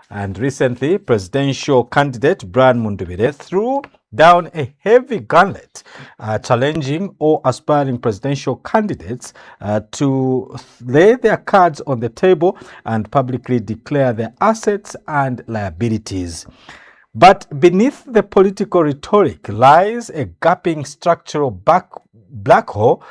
And recently, presidential candidate Brian Mundubile threw down a heavy gauntlet, challenging all aspiring presidential candidates to lay their cards on the table and publicly declare their assets and liabilities. But beneath the political rhetoric lies a gaping structural black hole.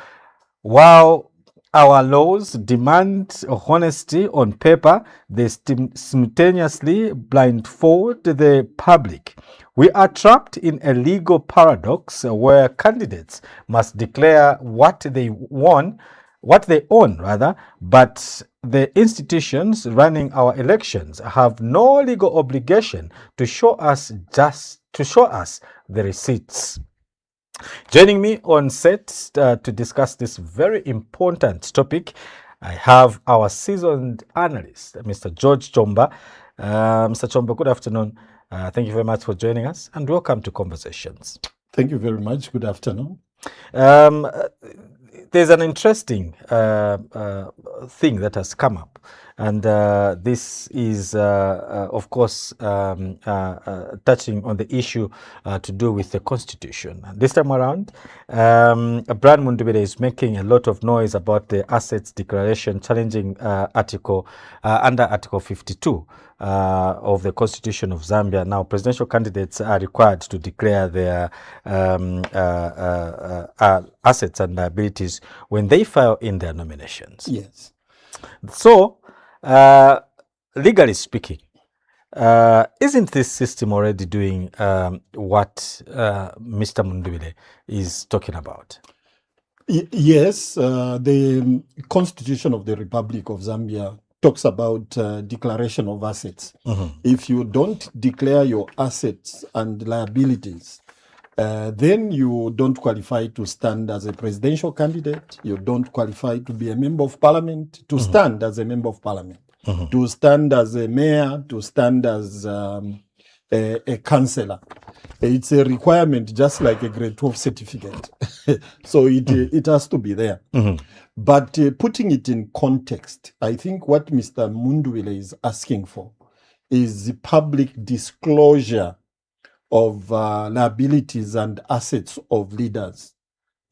While our laws demand honesty on paper, they simultaneously blindfold the public. We are trapped in a legal paradox where candidates must declare what they own, but the institutions running our elections have no legal obligation to show us the receipts. Joining me on set to discuss this very important topic, I have our seasoned analyst, Mr. George Chomba. Mr. Chomba, good afternoon. Thank you very much for joining us and welcome to Conversations. Thank you very much. Good afternoon. There's an interesting thing that has come up, and this is, of course, touching on the issue to do with the Constitution. And this time around, Brian Mundubile is making a lot of noise about the assets declaration, challenging under Article 52 of the Constitution of Zambia. Now, presidential candidates are required to declare their assets and liabilities when they file in their nominations. Yes. So, legally speaking, isn't this system already doing what Mr. Mundubile is talking about? Yes, the Constitution of the Republic of Zambia talks about declaration of assets. If you don't declare your assets and liabilities, then you don't qualify to stand as a presidential candidate. You don't qualify to be a member of parliament, to stand as a member of parliament, to stand as a mayor, to stand as a councillor. It's a requirement, just like a grade 12 certificate. So it has to be there. But putting it in context, I think what Mr. Mundubile is asking for is the public disclosure of liabilities and assets of leaders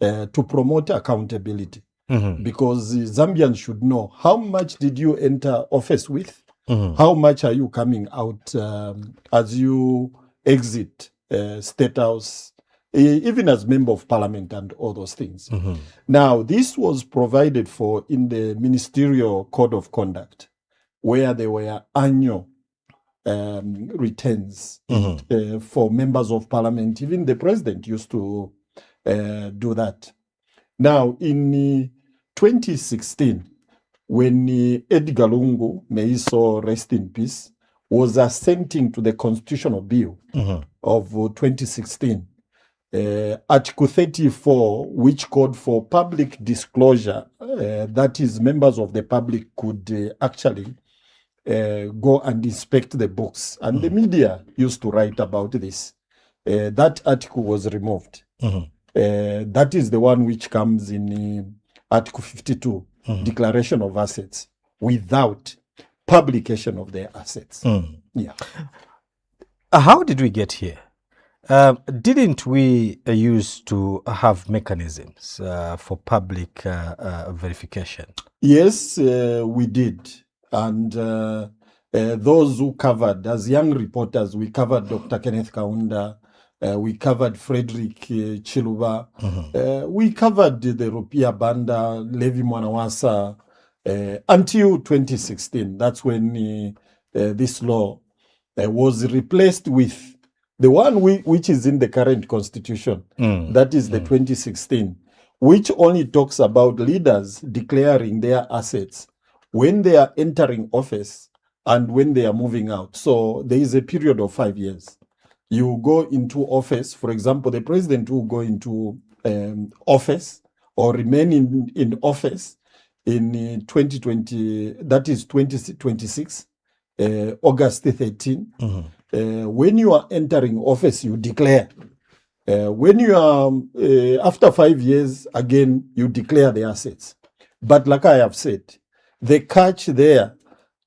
to promote accountability. Because Zambians should know, how much did you enter office with? How much are you coming out as you exit State House, even as member of parliament and all those things. Now, this was provided for in the Ministerial Code of Conduct, where there were annual returns for members of parliament. Even the president used to do that. Now, in 2016, when Edgar Lungu, may he so rest in peace, was assenting to the constitutional bill of 2016, Article 34, which called for public disclosure, that is, members of the public could actually go and inspect the books. And the media used to write about this. That article was removed. That is the one which comes in Article 52, declaration of assets, without publication of their assets. Yeah. How did we get here? Didn't we used to have mechanisms for public verification? Yes, we did. And those who covered, as young reporters, we covered Dr. Kenneth Kaunda, we covered Frederick Chiluba, we covered the Rupia Banda, Levi Mwanawasa, until 2016. That's when this law was replaced with the one which is in the current constitution. That is the 2016, which only talks about leaders declaring their assets when they are entering office and when they are moving out. So there is a period of 5 years. You go into office, for example, the president will go into office or remain in office in 2020, that is 2026, August 13. When you are entering office, you declare. When you are, after 5 years, again, you declare the assets. But like I have said, the catch there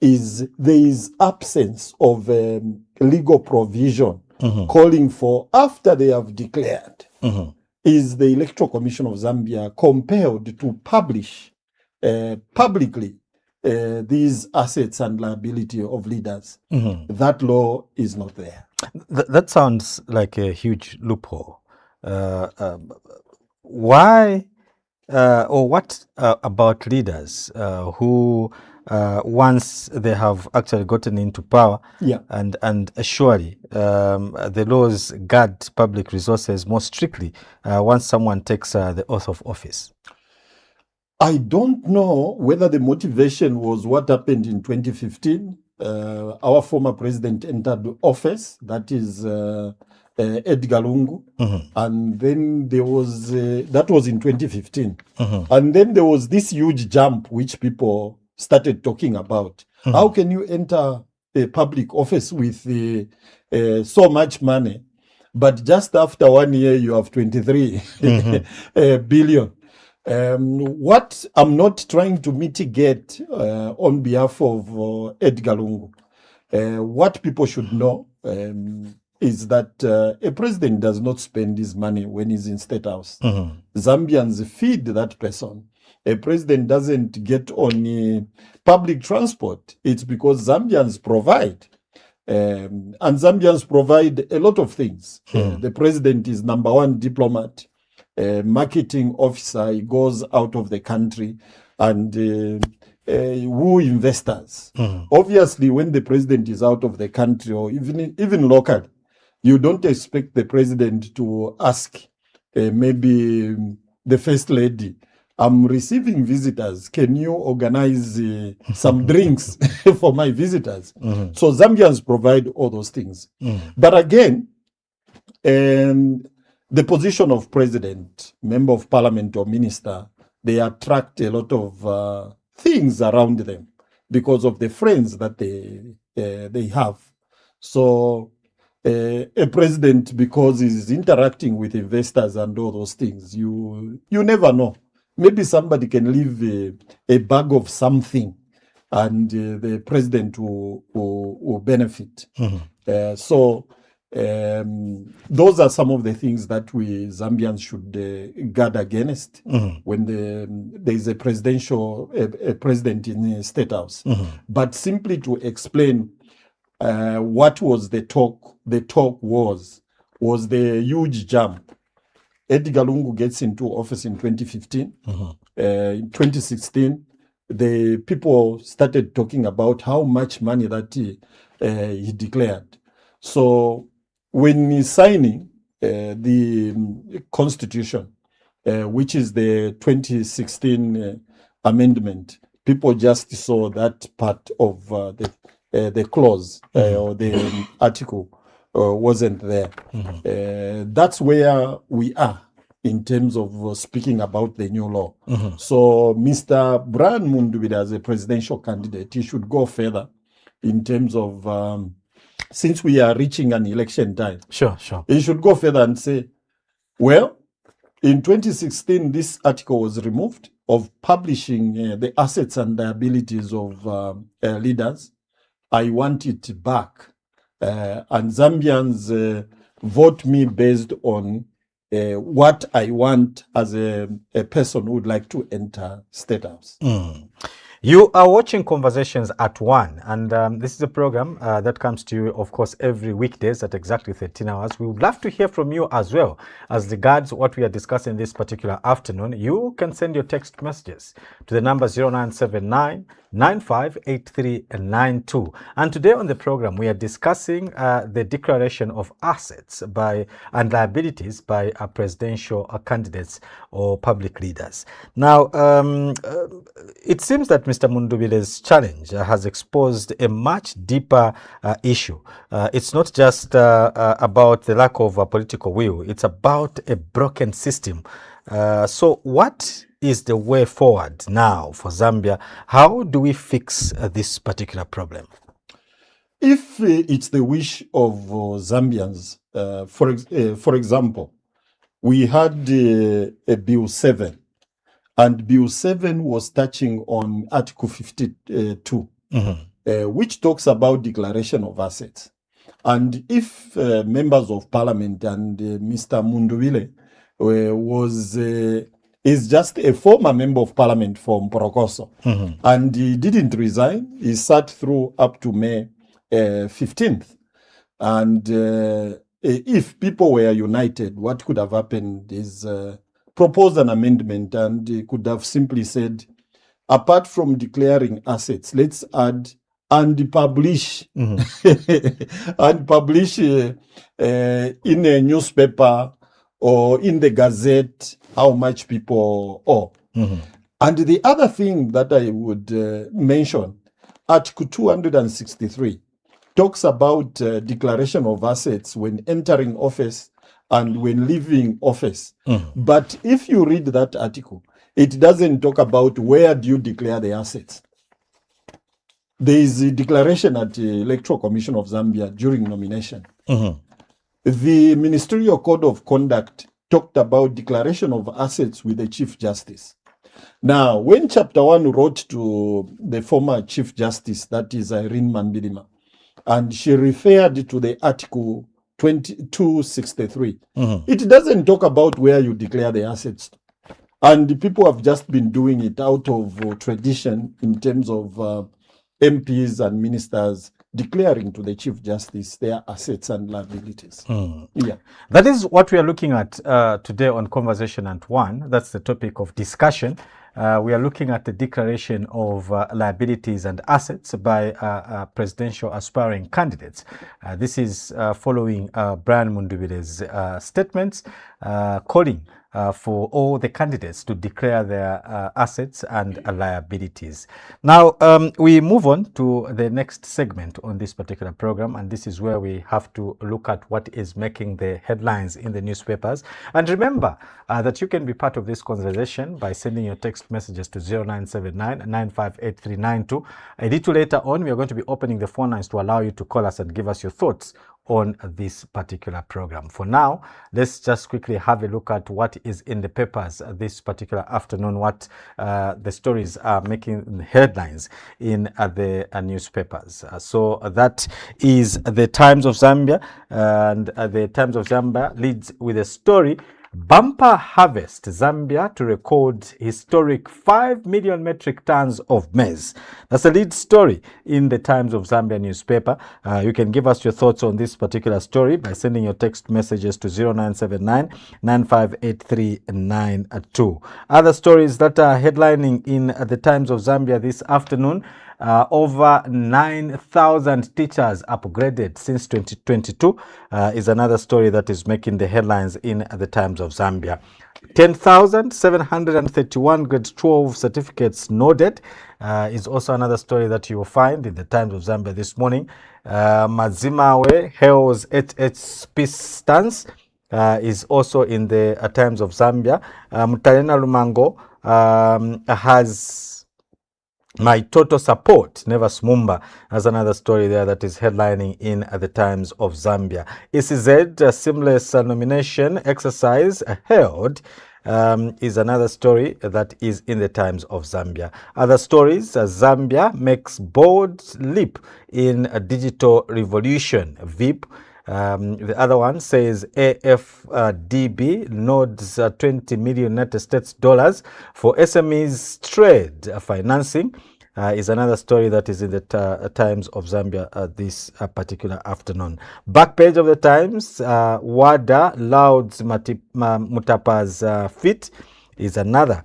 is there is absence of legal provision calling for, after they have declared, is the Electoral Commission of Zambia compelled to publish publicly these assets and liability of leaders. That law is not there. That sounds like a huge loophole. Why or what about leaders who once they have actually gotten into power, and surely the laws guard public resources more strictly once someone takes the oath of office? I don't know whether the motivation was what happened in 2015. Our former president entered office, that is Edgar Lungu, and then there was, that was in 2015. And then there was this huge jump which people started talking about. How can you enter a public office with so much money, but just after 1 year you have 23 billion? What I'm not trying to mitigate on behalf of Edgar Lungu, what people should know is that a president does not spend his money when he's in State House. Zambians feed that person. A president doesn't get on public transport. It's because Zambians provide. And Zambians provide a lot of things. The president is #1 diplomat, marketing officer. He goes out of the country and woo investors. Obviously, when the president is out of the country, or even local, you don't expect the president to ask maybe the first lady, I'm receiving visitors, can you organize some drinks for my visitors? So Zambians provide all those things. But again, the position of president, member of parliament, or minister, they attract a lot of things around them because of the friends that they have. So a president, because he's interacting with investors and all those things, you never know. Maybe somebody can leave a bag of something and the president will benefit. So those are some of the things that we Zambians should guard against when there is a president in the State House. But simply to explain what was the talk was the huge jump. Edgar Lungu gets into office in 2015. In 2016, the people started talking about how much money that he declared. So when he's signing the constitution, which is the 2016 amendment, people just saw that part of the clause or the article wasn't there. That's where we are in terms of speaking about the new law. So Mr. Brian Mundubile, as a presidential candidate, he should go further in terms of, since we are reaching an election time, he should go further and say, well, in 2016, this article was removed of publishing the assets and liabilities of leaders. I want it back. And Zambians vote me based on what I want as a person who would like to enter State House. You are watching Conversations at 1, and this is a program that comes to you, of course, every weekdays at exactly 13 hours. We would love to hear from you as well as regards what we are discussing this particular afternoon. You can send your text messages to the number 0979 958392. And today on the program, we are discussing the declaration of assets and liabilities by presidential candidates or public leaders. Now, it seems that Mr. Mundubile's challenge has exposed a much deeper issue. It's not just about the lack of political will, it's about a broken system. So what is the way forward now for Zambia? How do we fix this particular problem? If it's the wish of Zambians, for example, we had a Bill 7, and Bill 7 was touching on Article 52. which talks about declaration of assets. And if members of parliament and Mr. Mundubile is just a former member of parliament from Porokoso, and he didn't resign, he sat through up to May 15th. And if people were united, what could have happened is propose an amendment, and he could have simply said, apart from declaring assets, let's add and publish and publish in a newspaper or in the gazette how much people owe. And the other thing that I would mention, Article 263 talks about declaration of assets when entering office and when leaving office. But if you read that article, it doesn't talk about where do you declare the assets. There is a declaration at the Electoral Commission of Zambia during nomination. The Ministerial Code of Conduct talked about declaration of assets with the Chief Justice. Now, when Chapter 1 wrote to the former Chief Justice, that is Irene Manbilima, and she referred to the Article 263, it doesn't talk about where you declare the assets. And the people have just been doing it out of tradition in terms of MPs and ministers declaring to the Chief Justice their assets and liabilities. Yeah. That is what we are looking at today on Conversation at 1. That's the topic of discussion. We are looking at the declaration of liabilities and assets by presidential aspiring candidates. This is following Brian Mundubile's statements calling for all the candidates to declare their assets and liabilities. Now, we move on to the next segment on this particular program, and this is where we have to look at what is making the headlines in the newspapers. And remember that you can be part of this conversation by sending your text messages to 0979 958392. A little later on, we are going to be opening the phone lines to allow you to call us and give us your thoughts on this particular program. For now, let's just quickly have a look at what is in the papers this particular afternoon, what the stories are making headlines in the newspapers. So that is the Times of Zambia, and the Times of Zambia leads with a story: bumper harvest, Zambia to record historic 5 million metric tons of maize. That's the lead story in the Times of Zambia newspaper. You can give us your thoughts on this particular story by sending your text messages to 0979 958392. Other stories that are headlining in the Times of Zambia this afternoon: over 9,000 teachers upgraded since 2022 is another story that is making the headlines in the Times of Zambia. 10,731 grade 12 certificates noted is also another story that you will find in the Times of Zambia this morning. Mazimawe hails HH peace stance is also in the Times of Zambia. Mutalena Lumango has my total support, Never Smumba, as another story there that is headlining in the Times of Zambia. ECZ seamless nomination exercise held is another story that is in the Times of Zambia. Other stories: Zambia makes bold leap in a digital revolution, VIP. The other one says AFDB nods 20 million United States dollars for SMEs trade financing. Is another story that is in the Times of Zambia this particular afternoon. Back page of the Times: WADA lauds Mutapa's feet is another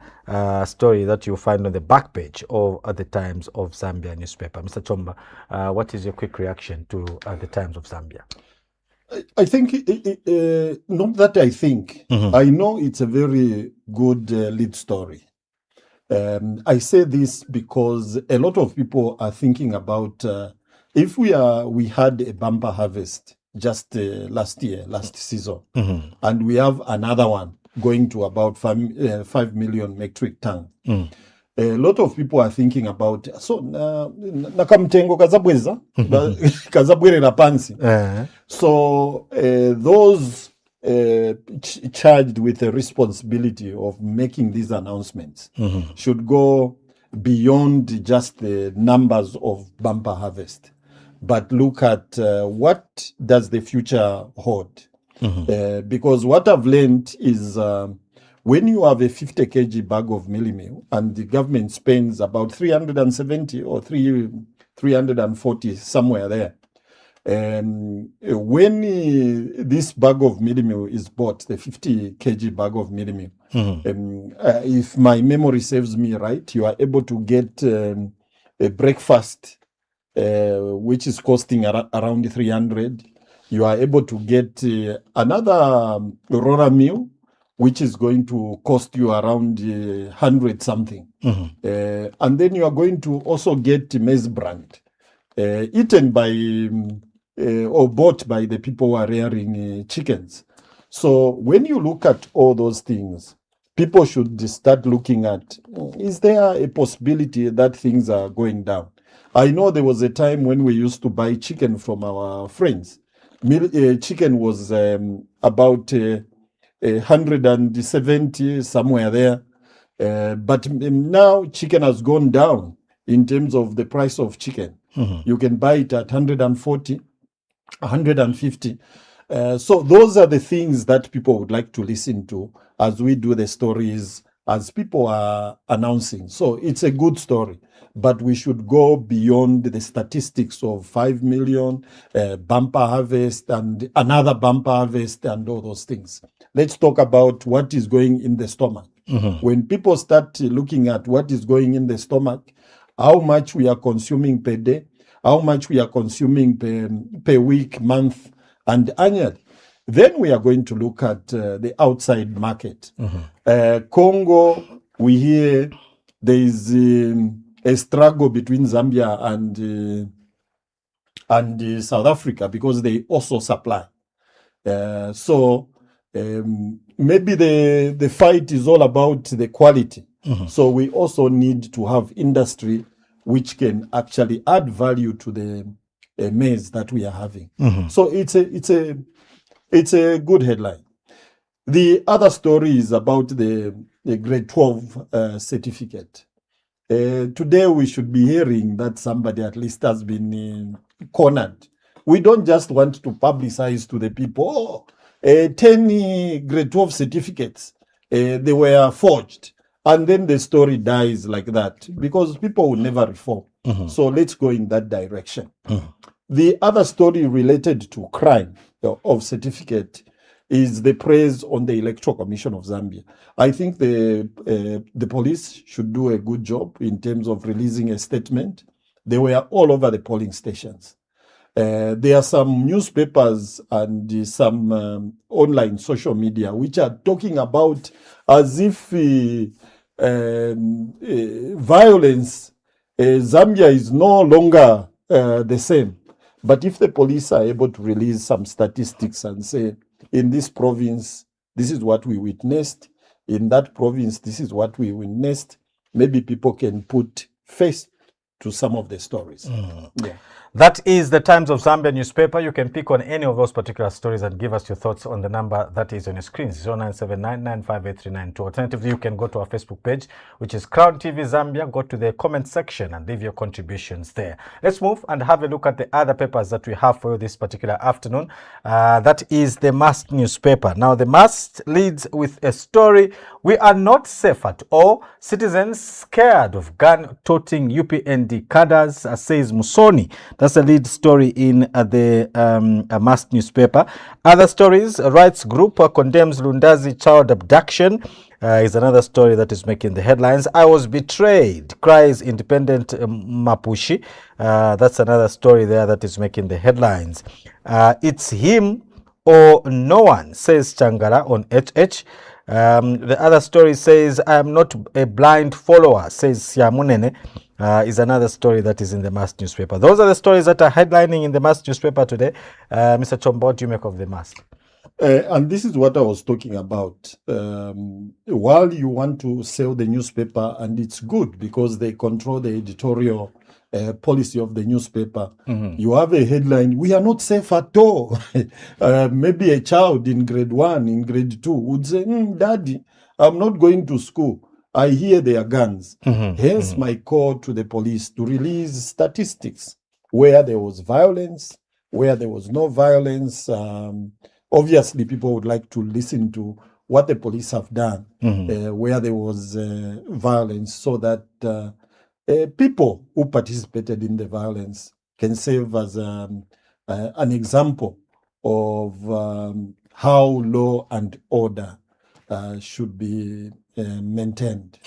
story that you'll find on the back page of the Times of Zambia newspaper. Mr. Chomba, what is your quick reaction to the Times of Zambia? I think, not that I think, I know it's a very good lead story. I say this because a lot of people are thinking about if we had a bumper harvest just last season, and we have another one going to about 5 million metric tons. A lot of people are thinking about so nakamtengo kazabweza kazabwere pansi. So those charged with the responsibility of making these announcements should go beyond just the numbers of bumper harvest, but look at what does the future hold. Because what I've learned is when you have a 50 kg bag of milli meal and the government spends about 370 or 340, somewhere there, when this bag of milli meal is bought, the 50 kg bag of milli meal, if my memory serves me right, you are able to get a breakfast which is costing around 300. You are able to get another Aurora meal, which is going to cost you around 100 something. And then you are going to also get maize brand, eaten by or bought by the people who are rearing chickens. So when you look at all those things, people should start looking at, is there a possibility that things are going down? I know there was a time when we used to buy chicken from our friends. Chicken was about 170, somewhere there. But now chicken has gone down in terms of the price of chicken. You can buy it at 140, 150. So those are the things that people would like to listen to as we do the stories, as people are announcing. So it's a good story, but we should go beyond the statistics of 5 million bumper harvest and another bumper harvest and all those things. Let's talk about what is going in the stomach. When people start looking at what is going in the stomach, how much we are consuming per day, how much we are consuming per week, month, and annually, then we are going to look at the outside market. Congo, we hear there is a struggle between Zambia and South Africa because they also supply. So maybe the fight is all about the quality. So we also need to have industry which can actually add value to the maize that we are having. So it's a good headline. The other story is about the grade 12 certificate. Today we should be hearing that somebody at least has been cornered. We don't just want to publicize to the people, 10 grade 12 certificates, they were forged. And then the story dies like that because people will never reform. So let's go in that direction. The other story related to crime of certificate is the praise on the Electoral Commission of Zambia. I think the police should do a good job in terms of releasing a statement. They were all over the polling stations. There are some newspapers and some online social media which are talking about as if violence, Zambia is no longer the same. But if the police are able to release some statistics and say, in this province, this is what we witnessed, in that province, this is what we witnessed, maybe people can put face to some of the stories. Yeah. That is the Times of Zambia newspaper. You can pick on any of those particular stories and give us your thoughts on the number that is on your screen, 0979958392. Alternatively, you can go to our Facebook page, which is Crown TV Zambia. Go to the comment section and leave your contributions there. Let's move and have a look at the other papers that we have for you this particular afternoon. That is the Must newspaper. Now, the Must leads with a story, "We are not safe at all. Citizens scared of gun-toting UPND cadres," says Musoni. That's the lead story in the Must newspaper. Other stories, a rights group condemns Lundazi child abduction, is another story that is making the headlines. "I was betrayed," cries independent Mapushi. That's another story there that is making the headlines. "It's him or no one," says Changara on HH. The other story says, "I am not a blind follower," says Siamunene. Is another story that is in the Must newspaper. Those are the stories that are headlining in the Must newspaper today. Mr. Chomba, what do you make of the Must? And this is what I was talking about. While you want to sell the newspaper, and it's good because they control the editorial policy of the newspaper, you have a headline, "We are not safe at all." Maybe a child in grade 1, in grade 2 would say, "Daddy, I'm not going to school. I hear their guns. Hence my call to the police to release statistics where there was violence, where there was no violence. Obviously, people would like to listen to what the police have done where there was violence, so that people who participated in the violence can serve as an example of how law and order should be maintained.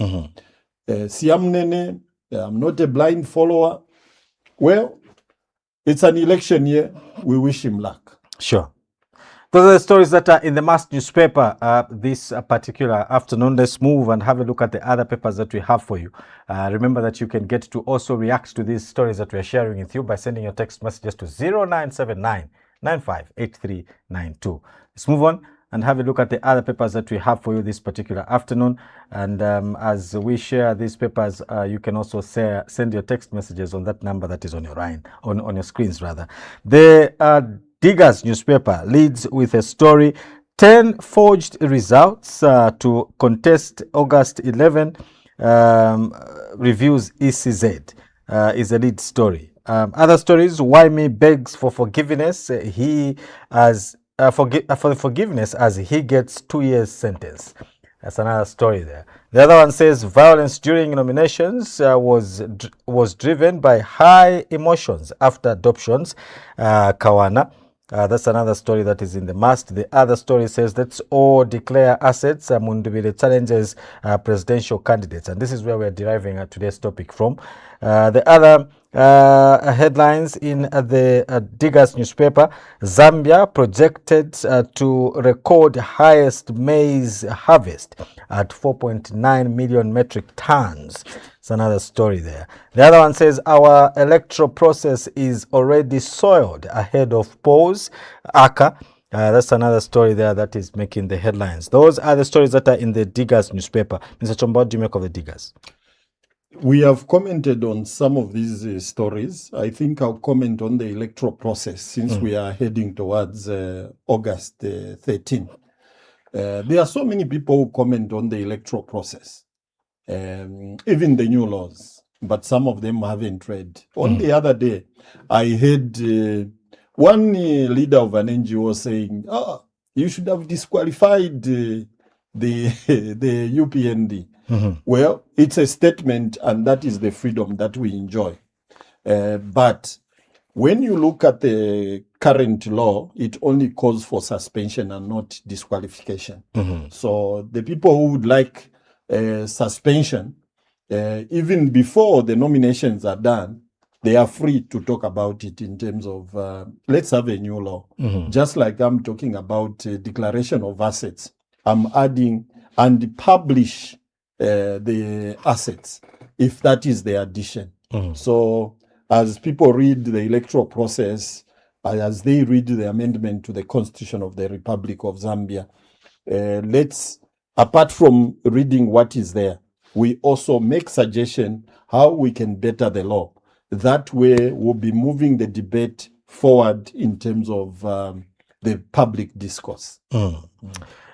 Siamnene, I'm not a blind follower. Well, it's an election year. We wish him luck. Sure. Those are the stories that are in the Must newspaper this particular afternoon. Let's move and have a look at the other papers that we have for you. Remember that you can get to also react to these stories that we are sharing with you by sending your text messages to 0979 958392. Let's move on and have a look at the other papers that we have for you this particular afternoon. And as we share these papers, you can also send your text messages on that number that is on your line, on your screens rather. The Diggers newspaper leads with a story: 10 forged results to contest August 11 reviews ECZ is a lead story. Other stories: Waimi begs for forgiveness. He as for the forgiveness as he gets 2 years sentence. That's another story there. The other one says violence during nominations was driven by high emotions after adoptions. Kawana. That's another story that is in the Must. The other story says, let's all declare assets. Mundubile challenges presidential candidates. And this is where we're deriving today's topic from. The other headlines in the Diggers newspaper: Zambia projected to record highest maize harvest at 4.9 million metric tons. It's another story there. The other one says our electoral process is already soiled ahead of polls. Aka. That's another story there that is making the headlines. Those are the stories that are in the Diggers newspaper. Mr. Chomba, what do you make of the Diggers? We have commented on some of these stories. I think I'll comment on the electoral process since we are heading towards August 13. There are so many people who comment on the electoral process, even the new laws, but some of them haven't read. On the other day, I heard one leader of an NGO saying, you should have disqualified the UPND. Well, it's a statement, and that is the freedom that we enjoy. But when you look at the current law, it only calls for suspension and not disqualification. So the people who would like suspension, even before the nominations are done, they are free to talk about it in terms of let's have a new law. Just like I'm talking about declaration of assets, I'm adding and publish the assets, if that is the addition. So as people read the electoral process, as they read the amendment to the Constitution of the Republic of Zambia, let's, apart from reading what is there, we also make suggestion how we can better the law. That way we'll be moving the debate forward in terms of the public discourse.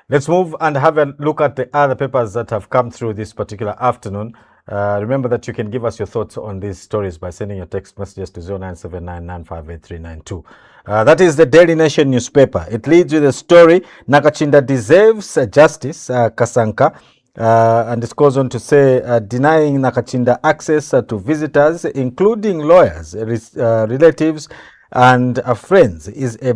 Let's move and have a look at the other papers that have come through this particular afternoon. Remember that you can give us your thoughts on these stories by sending your text messages to 0979958392. That is the Daily Nation newspaper. It leads with a story: Nakachinda deserves justice, Kasanka. And it goes on to say, denying Nakachinda access to visitors, including lawyers, relatives, and friends, is a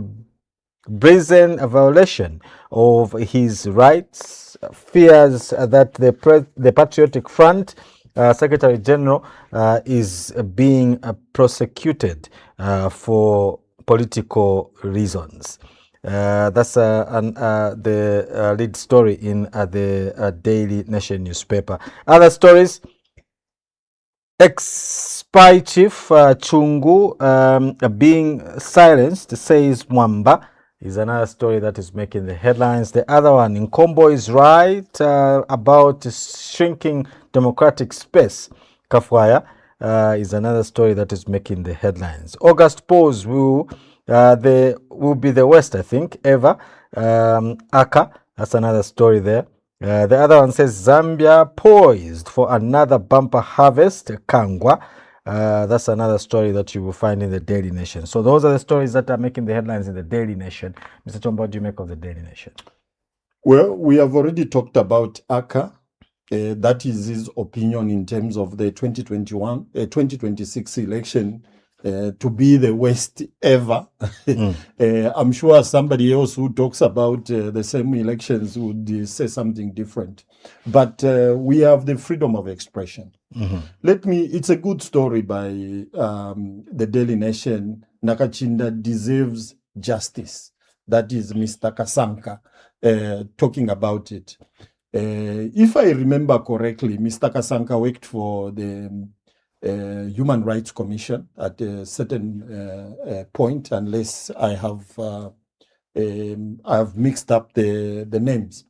brazen violation of his rights. Fears that the Patriotic Front Secretary General is being prosecuted for political reasons. That's the lead story in the Daily Nation newspaper. Other stories: ex-spy chief Chungu being silenced, says Mwamba, is another story that is making the headlines. The other one, Nkombo is right about shrinking democratic space. Kafwaya is another story that is making the headlines. August polls will be the worst, I think, ever. Aka, that's another story there. The other one says Zambia poised for another bumper harvest, Kangwa. That's another story that you will find in the Daily Nation. So those are the stories that are making the headlines in the Daily Nation. Mr. Chomba, what do you make of the Daily Nation? Well, we have already talked about Aka. That is his opinion in terms of the 2026 election to be the worst ever. I'm sure somebody else who talks about the same elections would say something different. But we have the freedom of expression. It's a good story by the Daily Nation. Nakachinda deserves justice. That is Mr. Kasanka talking about it. If I remember correctly, Mr. Kasanka worked for the Human Rights Commission at a certain point, unless I have mixed up the names.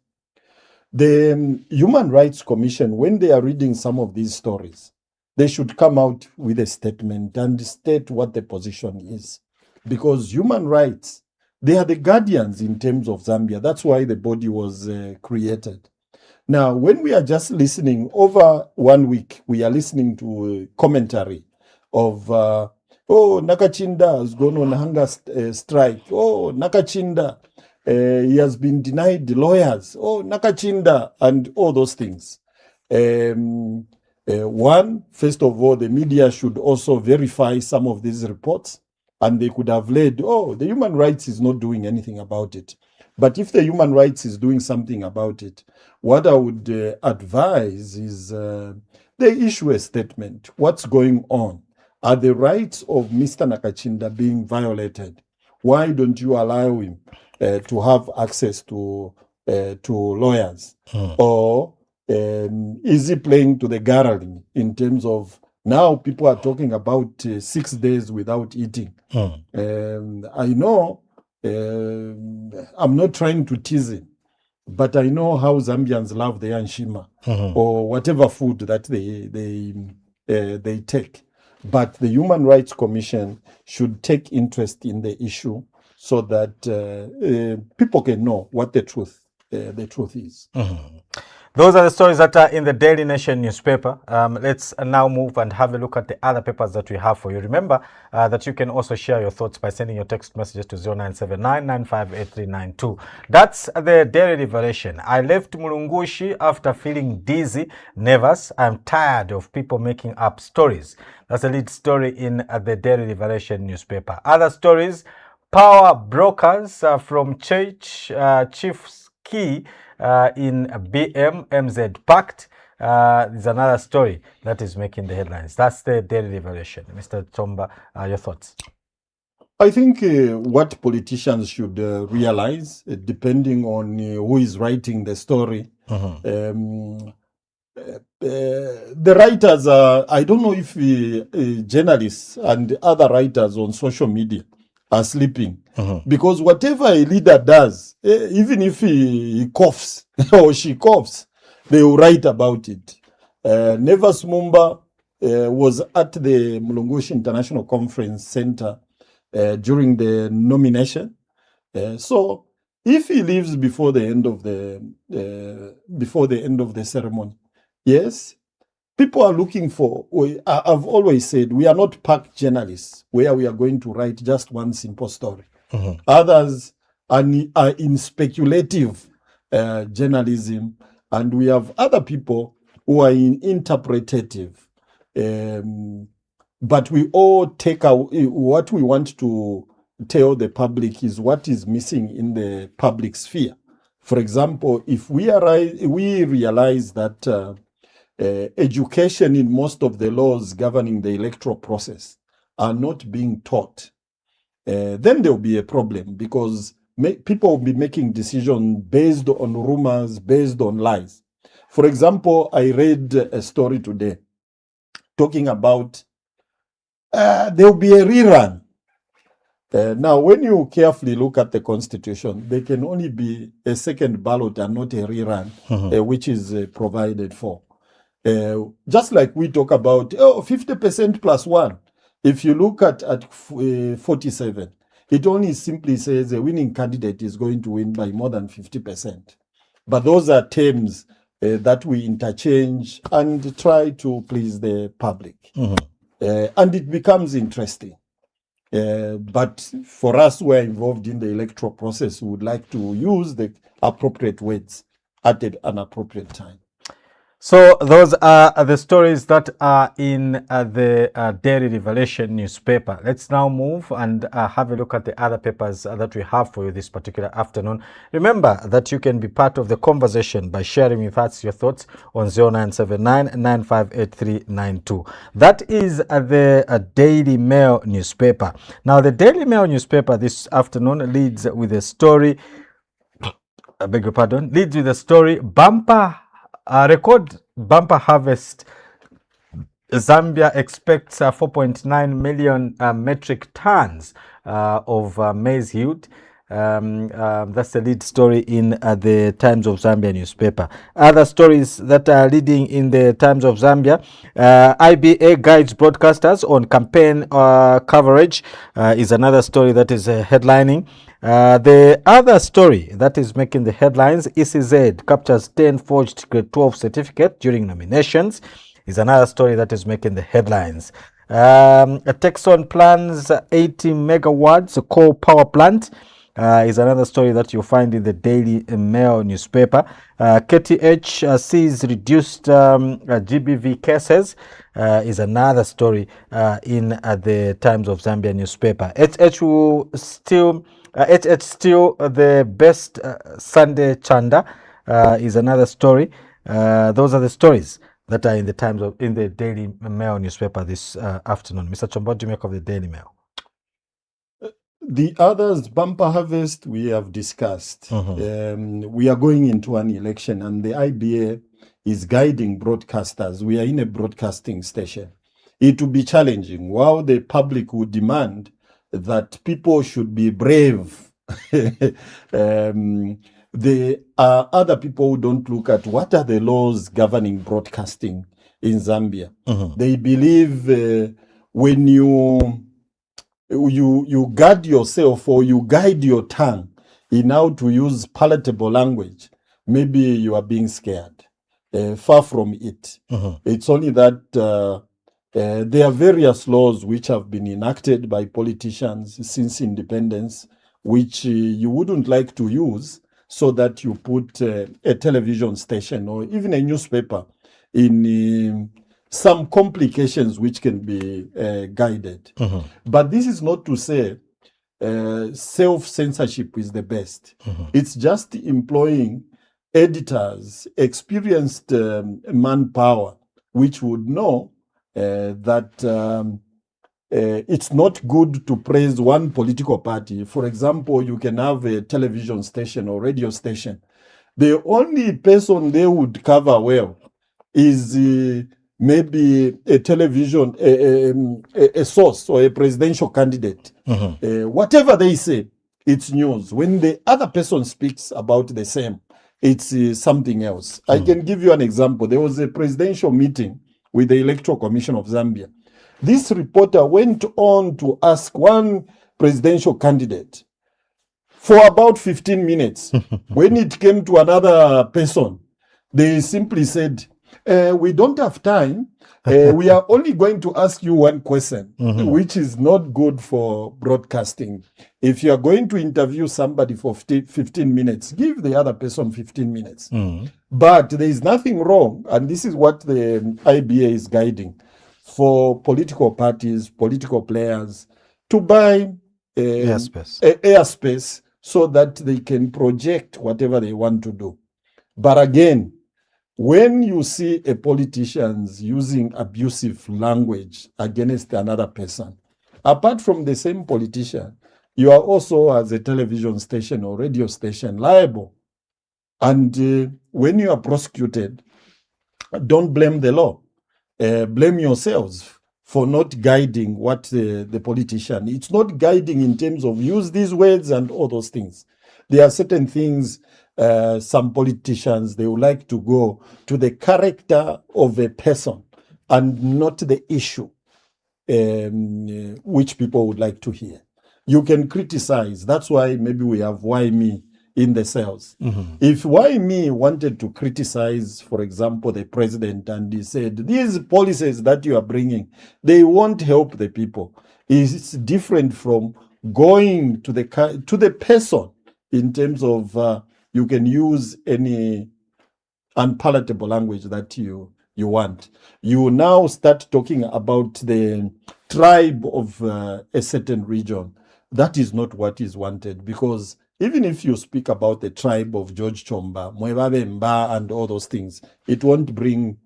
The Human Rights Commission, when they are reading some of these stories, they should come out with a statement and state what the position is. Because human rights, they are the guardians in terms of Zambia. That's why the body was created. Now, when we are just listening over 1 week, we are listening to a commentary of, Nakachinda has gone on hunger strike. Oh, Nakachinda, he has been denied the lawyers. Oh, Nakachinda, and all those things. First of all, the media should also verify some of these reports, and they could have led, the human rights is not doing anything about it. But if the human rights is doing something about it, what I would advise is they issue a statement. What's going on? Are the rights of Mr. Nakachinda being violated? Why don't you allow him to have access to lawyers? Or is he playing to the gallery in terms of now people are talking about 6 days without eating? I know I'm not trying to tease him, but I know how Zambians love their nshima or whatever food that they take. But the Human Rights Commission should take interest in the issue so that people can know what the truth is. Those are the stories that are in the Daily Nation newspaper. Let's now move and have a look at the other papers that we have for you. Remember that you can also share your thoughts by sending your text messages to 0979958392. That's the Daily Liberation. I left Mulungushi after feeling dizzy, nervous. I'm tired of people making up stories. That's a lead story in the Daily Liberation newspaper. Other stories, power brokers from Church Chiefs Key in BMMZ Pact. There's another story that is making the headlines. That's the Daily Liberation. Mr. Chomba, your thoughts? I think what politicians should realize, depending on who is writing the story, the writers are, I don't know if journalists and other writers on social media are sleeping. Because whatever a leader does, even if he coughs or she coughs, they will write about it. Nevas Mumba was at the Mulungushi International Conference Center during the nomination. So if he leaves before the end of the ceremony, yes, people are looking for, I've always said, we are not pack journalists where we are going to write just one simple story. Others are in speculative journalism, and we have other people who are in interpretative. But we all take what we want to tell the public is what is missing in the public sphere. For example, if we realize that education in most of the laws governing the electoral process are not being taught, then there will be a problem, because people will be making decisions based on rumors, based on lies. For example, I read a story today talking about there will be a rerun. Now, when you carefully look at the Constitution, there can only be a second ballot and not a rerun, which is provided for. Just like we talk about 50% plus one. If you look at 47, it only simply says a winning candidate is going to win by more than 50%. But those are terms that we interchange and try to please the public. And it becomes interesting. But for us who are involved in the electoral process, we would like to use the appropriate words at an appropriate time. So those are the stories that are in the Daily Revelation newspaper. Let's now move and have a look at the other papers that we have for you this particular afternoon. Remember that you can be part of the conversation by sharing with us your thoughts on 0979 958392. That is the Daily Mail newspaper. Now, the Daily Mail newspaper this afternoon leads with a story, leads with a story, record bumper harvest. Zambia expects 4.9 million metric tons of maize yield. That's the lead story in the Times of Zambia newspaper. Other stories that are leading in the Times of Zambia: IBA guides broadcasters on campaign coverage is another story that is headlining. The other story that is making the headlines: ECZ captures 10 forged grade 12 certificate during nominations, is another story that is making the headlines. Texon plans 80 megawatts coal power plant is another story that you'll find in the Daily Mail newspaper. KTH sees reduced GBV cases is another story in the Times of Zambia newspaper. HH still the best Sunday Chanda is another story. Those are the stories that are in the Daily Mail newspaper this afternoon. Mr. Chomba, what do you make of the Daily Mail? The others, bumper harvest, we have discussed. We are going into an election, and the IBA is guiding broadcasters. We are in a broadcasting station. It will be challenging. While the public would demand that people should be brave, there are other people who don't look at what are the laws governing broadcasting in Zambia. They believe when you guard yourself or you guide your tongue in how to use palatable language, maybe you are being scared. Far from it. It's only that there are various laws which have been enacted by politicians since independence, which you wouldn't like to use, so that you put a television station or even a newspaper in some complications which can be guided. But this is not to say self-censorship is the best. It's just employing editors, experienced manpower, which would know that it's not good to praise one political party. For example, you can have a television station or radio station. The only person they would cover well is maybe a television, a source or a presidential candidate. Whatever they say, it's news. When the other person speaks about the same, it's something else. I can give you an example. There was a presidential meeting with the Electoral Commission of Zambia. This reporter went on to ask one presidential candidate for about 15 minutes. When it came to another person, they simply said, we don't have time. We are only going to ask you one question, which is not good for broadcasting. If you are going to interview somebody for 15 minutes, give the other person 15 minutes. But there is nothing wrong, and this is what the IBA is guiding, for political parties, political players to buy airspace so that they can project whatever they want to do. But again, when you see a politician using abusive language against another person, apart from the same politician, you are also, as a television station or radio station, liable. And when you are prosecuted, don't blame the law. Blame yourselves for not guiding what the politician. It's not guiding in terms of use these words and all those things. There are certain things, some politicians, they would like to go to the character of a person and not the issue which people would like to hear. You can criticize. That's why maybe we have Why Me in the cells. If why me wanted to criticize, for example, the president, and he said, these policies that you are bringing, they won't help the people. It's different from going to the person in terms of you can use any unpalatable language that you want. You now start talking about the tribe of a certain region. That is not what is wanted, because even if you speak about the tribe of George Chomba, Mwebabemba, and all those things, it won't bring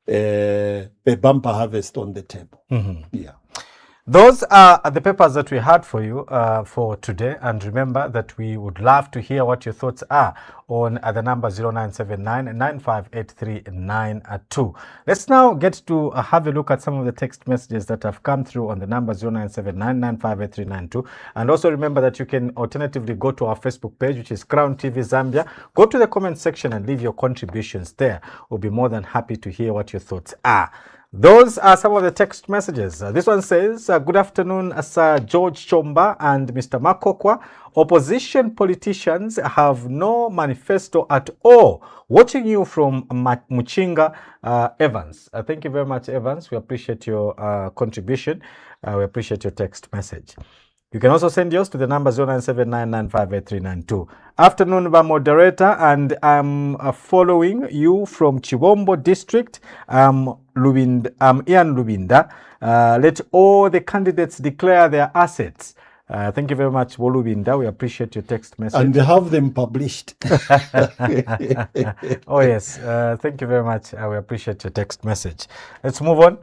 a bumper harvest on the table. Yeah. Those are the papers that we had for you for today. And remember that we would love to hear what your thoughts are on the number 0979-958392. Let's now get to have a look at some of the text messages that have come through on the number 0979-958392. And also remember that you can alternatively go to our Facebook page, which is Crown TV Zambia. Go to the comment section and leave your contributions there. We'll be more than happy to hear what your thoughts are. Those are some of the text messages. This one says, good afternoon, Sir George Chomba and Mr. Makokwa. Opposition politicians have no manifesto at all. Watching you from Muchinga, Evans. Thank you very much, Evans. We appreciate your contribution. We appreciate your text message. You can also send yours to the number 0979958392. Afternoon, moderator, and I'm following you from Chibombo district. I'm Ian Lubinda. Let all the candidates declare their assets. Thank you very much, Wolubinda. We appreciate your text message. And have them published. Oh, yes. Thank you very much. We appreciate your text message. Let's move on.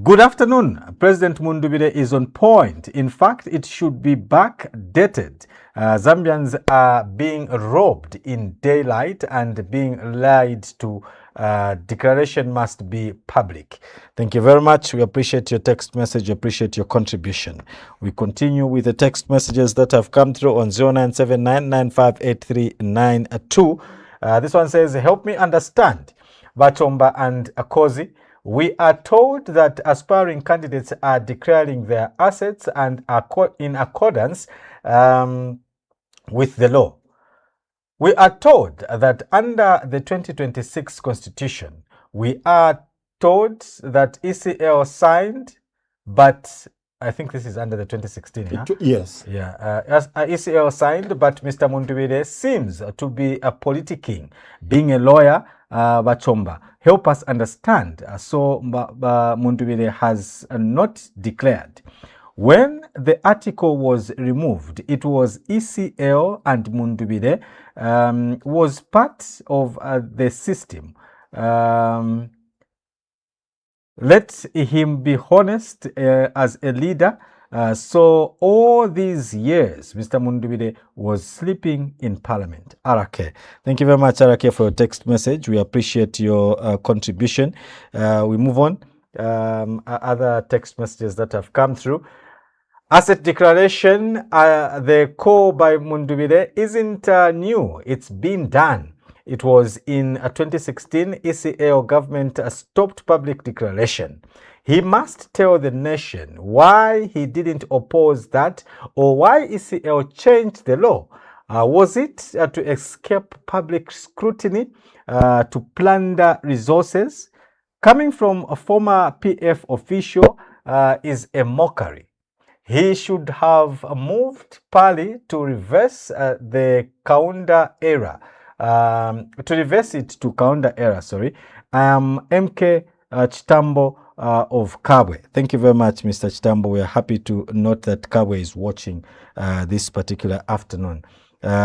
Good afternoon. President Mundubile is on point. In fact, it should be backdated. Zambians are being robbed in daylight and being lied to. Declaration must be public. Thank you very much. We appreciate your text message. We appreciate your contribution. We continue with the text messages that have come through on 0979-958392. This one says, help me understand. Chomba and Kozi. We are told that aspiring candidates are declaring their assets and are in accordance with the law. We are told that under the 2026 Constitution, we are told that ECL signed, but I think this is under the 2016, yeah? Yes. Yeah. ECL signed, but Mr. Mundubile seems to be a politicking, being a lawyer, Chomba. Help us understand. So Mundubile has not declared. When the article was removed, it was ECL and Mundubile was part of the system. Let him be honest as a leader. So all these years, Mr. Mundubile was sleeping in Parliament. Arake. Thank you very much, Arake, for your text message. We appreciate your contribution. We move on. Other text messages that have come through. Asset declaration, the call by Mundubile isn't new. It's been done. It was in 2016, ECL government stopped public declaration. He must tell the nation why he didn't oppose that or why ECL changed the law. Was it to escape public scrutiny, to plunder resources? Coming from a former PF official is a mockery. He should have moved Pali to reverse the Kaunda era. To reverse it to Kaunda era, sorry. MK Chitambo of Kabwe. Thank you very much, Mr. Chitambo. We are happy to note that Kabwe is watching this particular afternoon.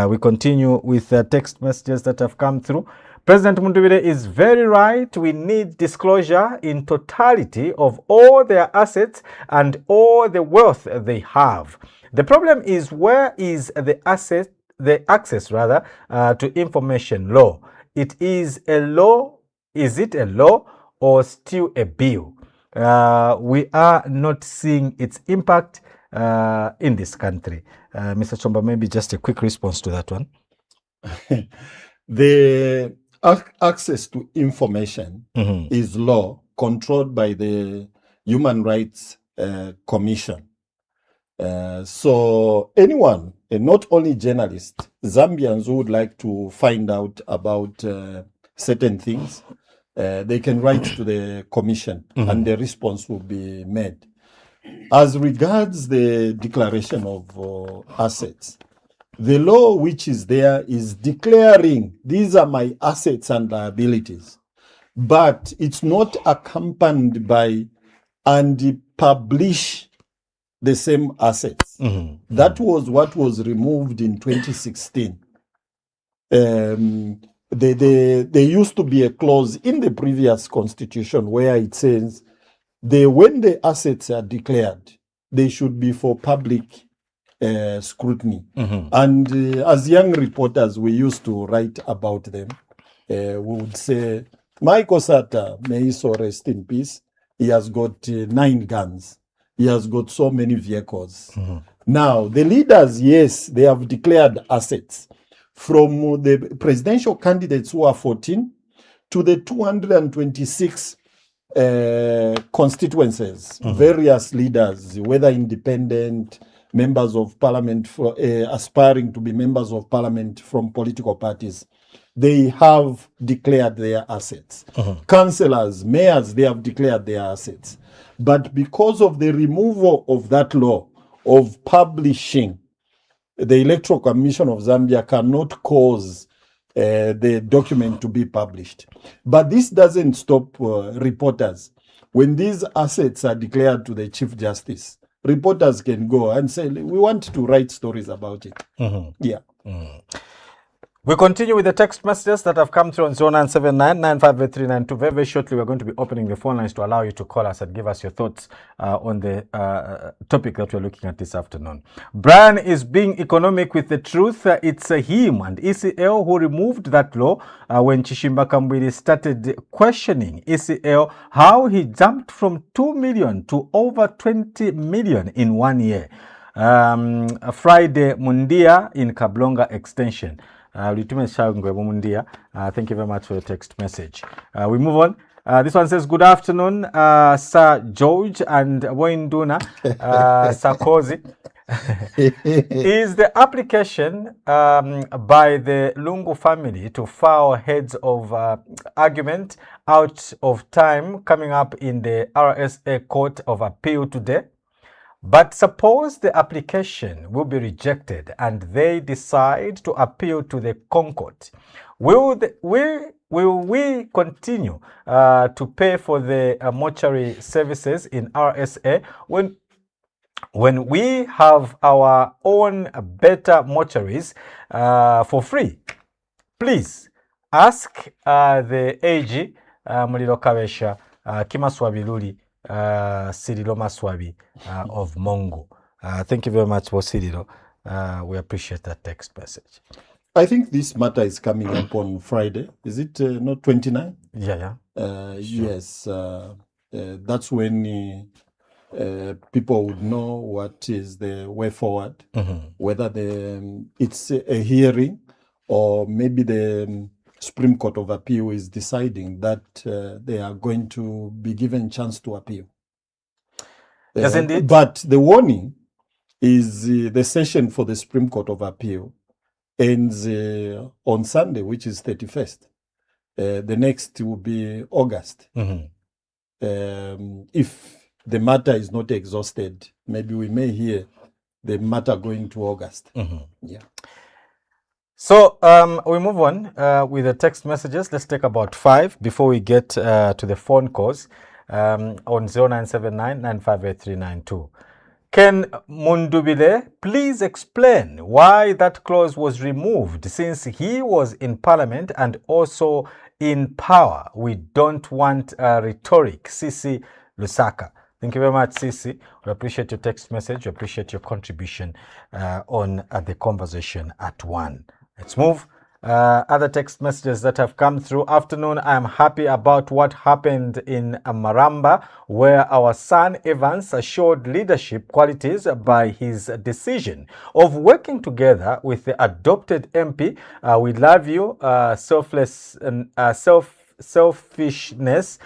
We continue with text messages that have come through. President Mundubile is very right. We need disclosure in totality of all their assets and all the wealth they have. The problem is, where is the access to information law? It is a law. Is it a law or still a bill? We are not seeing its impact in this country. Mr. Chomba, maybe just a quick response to that one. The access to information is law controlled by the Human Rights Commission. So anyone not only journalists, Zambians who would like to find out about certain things, they can write to the commission and the response will be made. As regards the declaration of assets, the law which is there is declaring these are my assets and liabilities, but it's not accompanied by and publish the same assets. That was what was removed in 2016. There used to be a clause in the previous constitution where it says when the assets are declared, they should be for public scrutiny. And as young reporters, we used to write about them. We would say, Michael Sata, may he so rest in peace, he has got 9 guns. He has got so many vehicles. Now, the leaders, yes, they have declared assets. From the presidential candidates who are 14 to the 226 constituencies, various leaders, whether independent, members of parliament, aspiring to be members of parliament from political parties, they have declared their assets. Councillors, mayors, they have declared their assets. But because of the removal of that law of publishing, the Electoral Commission of Zambia cannot cause the document to be published. But this doesn't stop reporters. When these assets are declared to the Chief Justice, reporters can go and say, we want to write stories about it. Yeah. We continue with the text messages that have come through on 0979-958-392. Very, very shortly, we're going to be opening the phone lines to allow you to call us and give us your thoughts on the topic that we're looking at this afternoon. Brian is being economic with the truth. It's him and ECL who removed that law when Chishimba Kambwili started questioning ECL how he jumped from 2 million to over 20 million in 1 year. Friday Mundia in Kablonga Extension. Thank you very much for your text message. We move on. This one says, good afternoon, Sir George and Woinduna, Sir Kozi. Is the application by the Lungu family to file heads of argument out of time coming up in the RSA Court of Appeal today? But suppose the application will be rejected and they decide to appeal to the Concord. Will we continue to pay for the mortuary services in RSA when we have our own better mortuaries for free? Please ask the AG Mulilo Kabesha Kimaswabi Luli Sirilo Maswabi of Mongo. Thank you very much for Sirilo. We appreciate that text message. I think this matter is coming up on Friday. Is it not 29? Yeah. Sure. Yes. That's when people would know what is the way forward, whether it's a hearing or maybe the Supreme Court of Appeal is deciding that they are going to be given chance to appeal. Yes, indeed. But the warning is the session for the Supreme Court of Appeal ends on Sunday, which is 31st. The next will be August. If the matter is not exhausted, maybe we may hear the matter going to August. Yeah. So we move on with the text messages. Let's take about 5 before we get to the phone calls on 0979-958-392. Can Mundubile please explain why that clause was removed since he was in parliament and also in power? We don't want rhetoric. Sisi Lusaka. Thank you very much, Sisi. We appreciate your text message. We appreciate your contribution on the conversation at 1. Let's move. Other text messages that have come through. Afternoon, I am happy about what happened in Maramba, where our son Evans showed leadership qualities by his decision of working together with the adopted MP. We love you. Selfishness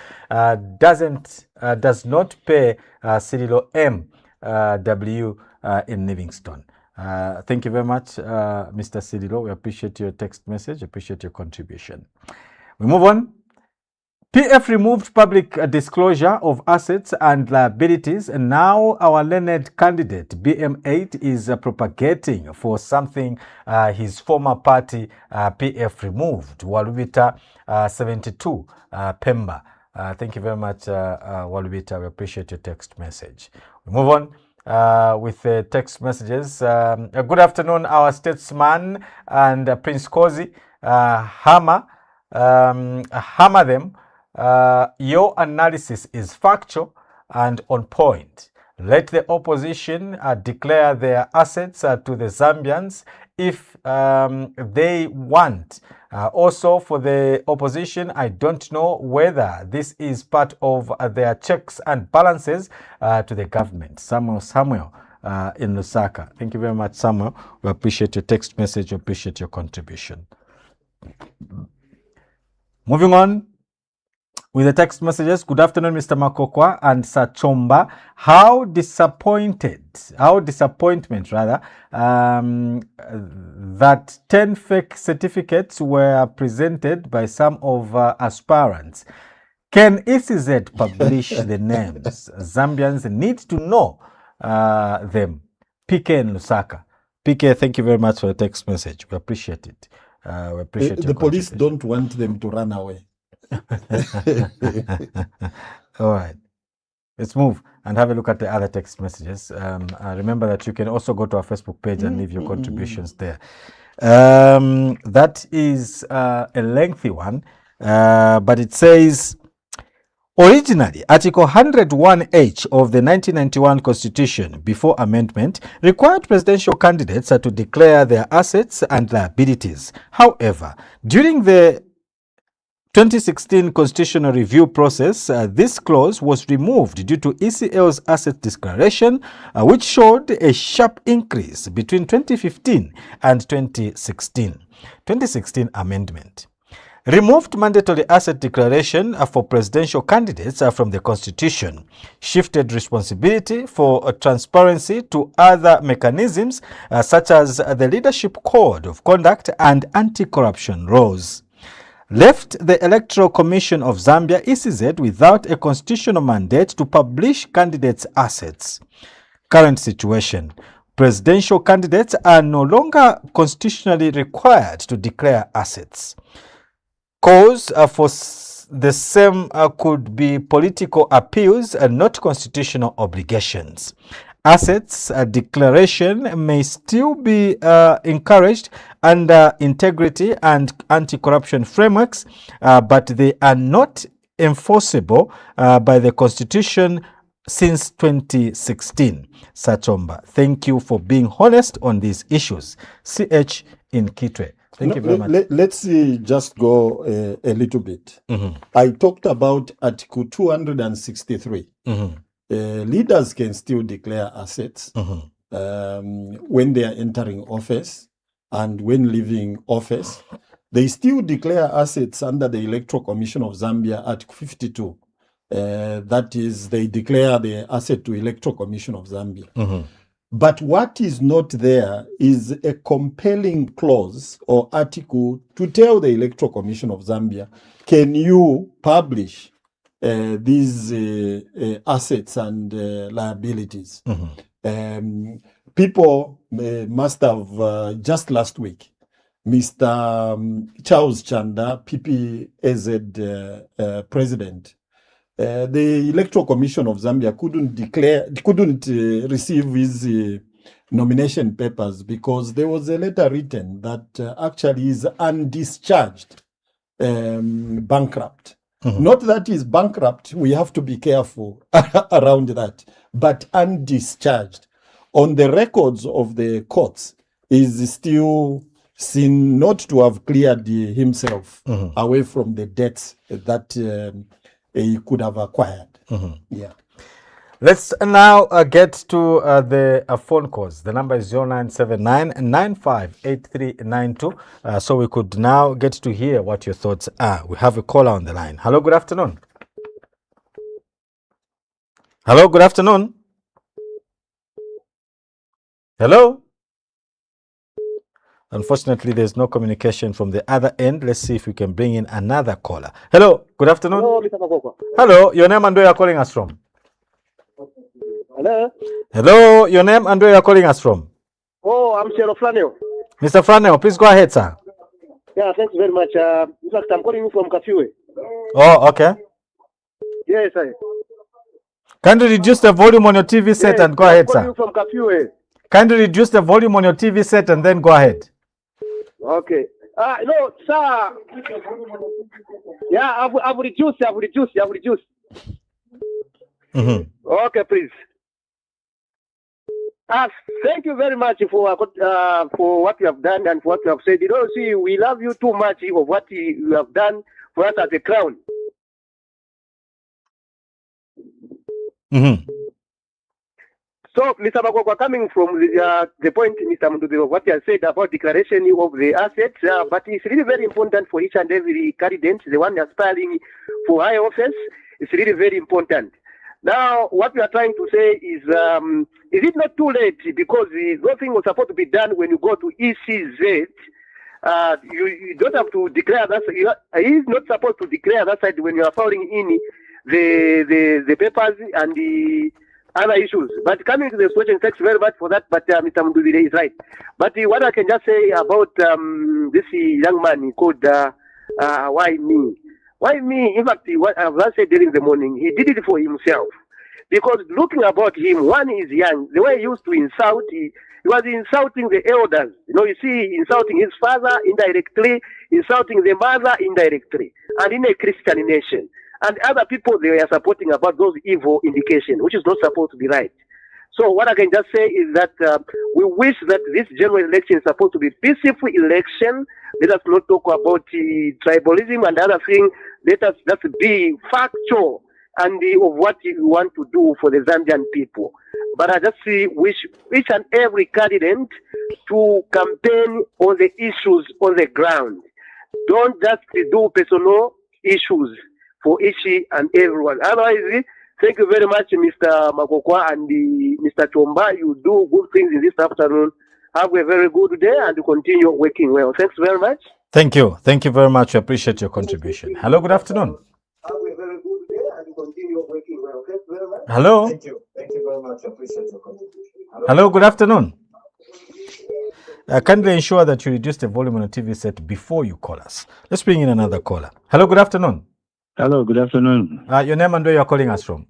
does not pay Cyrilo M. W. in Livingston. Thank you very much, Mr. Sidilo. We appreciate your text message, appreciate your contribution. We move on. PF removed public disclosure of assets and liabilities, and now our learned candidate BM8 is propagating for something his former party PF removed. Walubita 72 Pemba. Thank you very much, Walubita. We appreciate your text message. We move on with text messages. Good afternoon, our statesman and Prince Kozi. Hammer them. Your analysis is factual and on point. Let the opposition declare their assets to the Zambians if they want. Also, for the opposition, I don't know whether this is part of their checks and balances to the government. Samuel in Lusaka. Thank you very much, Samuel. We appreciate your text message. We appreciate your contribution. Moving on with the text messages. Good afternoon, Mr. Makokwa and Sir Chomba. How disappointment rather, that 10 fake certificates were presented by some of aspirants. Can ECZ publish the names? Zambians need to know them. PK in Lusaka. PK, thank you very much for the text message. We appreciate it. We appreciate the police don't want them to run away. All right, let's move and have a look at the other text messages. Remember that you can also go to our Facebook page and leave your contributions there. That is a lengthy one, but it says, originally, Article 101H of the 1991 Constitution, before amendment, required presidential candidates to declare their assets and liabilities. However, during the 2016 constitutional review process, this clause was removed due to ECL's asset declaration, which showed a sharp increase between 2015 and 2016. 2016 amendment removed mandatory asset declaration for presidential candidates from the Constitution, shifted responsibility for transparency to other mechanisms such as the Leadership Code of Conduct and anti-corruption laws, left the Electoral Commission of Zambia, ECZ, without a constitutional mandate to publish candidates' assets. Current situation. Presidential candidates are no longer constitutionally required to declare assets. Cause for the same could be political appeals and not constitutional obligations. Assets declaration may still be encouraged under integrity and anti-corruption frameworks, but they are not enforceable by the Constitution since 2016. Chomba, thank you for being honest on these issues. CH in Kitwe. Thank you very much. Let's just go a little bit. I talked about Article 263. Leaders can still declare assets when they are entering office and when leaving office. They still declare assets under the Electoral Commission of Zambia, Article 52. That is, they declare the asset to Electoral Commission of Zambia. But what is not there is a compelling clause or article to tell the Electoral Commission of Zambia, can you publish these assets and liabilities? People must have, just last week, Mr. Charles Chanda, PPAZ president, the Electoral Commission of Zambia couldn't receive his nomination papers because there was a letter written that actually is undischarged bankrupt. Not that he's bankrupt, we have to be careful around that, but undischarged. On the records of the courts, is still seen not to have cleared himself away from the debts that he could have acquired. Yeah. Let's now get to the phone calls. The number is 0979-958392. So we could now get to hear what your thoughts are. We have a caller on the line. Hello, good afternoon. Hello, good afternoon. Hello. Unfortunately, there's no communication from the other end. Let's see if we can bring in another caller. Hello, good afternoon. Hello, Mr. Makokwa. Hello, your name and where you're calling us from? Hello. Hello, your name and where you're calling us from? Oh, I'm Shero Flanel. Mr. Franel, please go ahead, sir. Yeah, thanks very much. In fact, I'm calling you from Kafiwe. Oh, okay. Yes, sir. Kindly reduce the volume on your TV set and go ahead, I'm calling sir. you from Kafiwe. Kindly reduce the volume on your TV set and then go ahead. Okay. No, sir. Yeah, I've reduced. Okay, please. Thank you very much for what you have done and for what you have said. You know, see, we love you too much of what you have done for us as a crown. So, Mr. Makokwa, coming from the point, Mr. Mundubile, of what you have said about declaration of the assets, but it's really very important for each and every candidate, the one aspiring for high office, it's really very important. Now, what we are trying to say is it not too late? Because those things were supposed to be done when you go to ECZ. You don't have to declare that. He's not supposed to declare that side when you are filing in the papers and the other issues. But coming to the question, thanks very much for that. But Mr. Mundubile is right. But what I can just say about this young man called Why Me? Why me? In fact, what I've said during the morning, he did it for himself. Because looking about him, one is young. The way he used to insult, he was insulting the elders. You see, insulting his father indirectly, insulting the mother indirectly, and in a Christian nation. And other people, they were supporting about those evil indications, which is not supposed to be right. So what I can just say is that we wish that this general election is supposed to be peaceful election. Let us not talk about tribalism and other things. Let us just be factual and of what we want to do for the Zambian people. But I just wish each and every candidate to campaign on the issues on the ground. Don't just do personal issues for each and everyone. Otherwise, thank you very much, Mr. Makokwa and Mr. Chomba. You do good things in this afternoon. Have a very good day and continue working well. Thanks very much. Thank you. Thank you very much. We appreciate your contribution. Hello, good afternoon. Have a very good day and continue working well. Thanks very much. Hello. Thank you. Thank you very much. I appreciate your contribution. Hello, good afternoon. Kindly ensure that you reduce the volume on the TV set before you call us. Let's bring in another caller. Hello, good afternoon. Hello, good afternoon. Your name and where you are calling us from?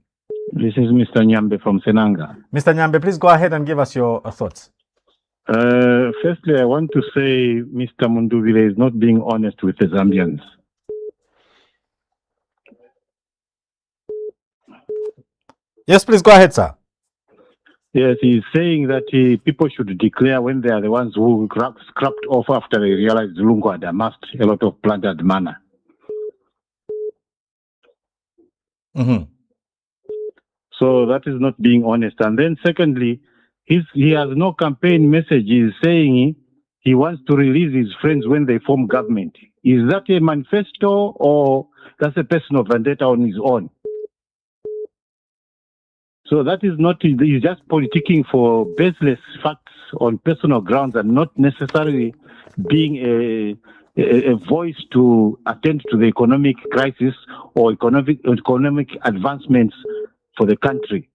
This is Mr. Nyambe from Senanga. Mr. Nyambe, please go ahead and give us your thoughts. Firstly, I want to say Mr. Mundubile is not being honest with the Zambians. Yes, please go ahead, sir. Yes, he's saying that people should declare when they are the ones who scrapped off after they realized Lungu had amassed a lot of planted manna. So that is not being honest. And then secondly, he has no campaign message. He's saying he wants to release his friends when they form government. Is that a manifesto or that's a personal vendetta on his own? So that is not, he's just politicking for baseless facts on personal grounds and not necessarily being a voice to attend to the economic crisis or economic advancements for the country.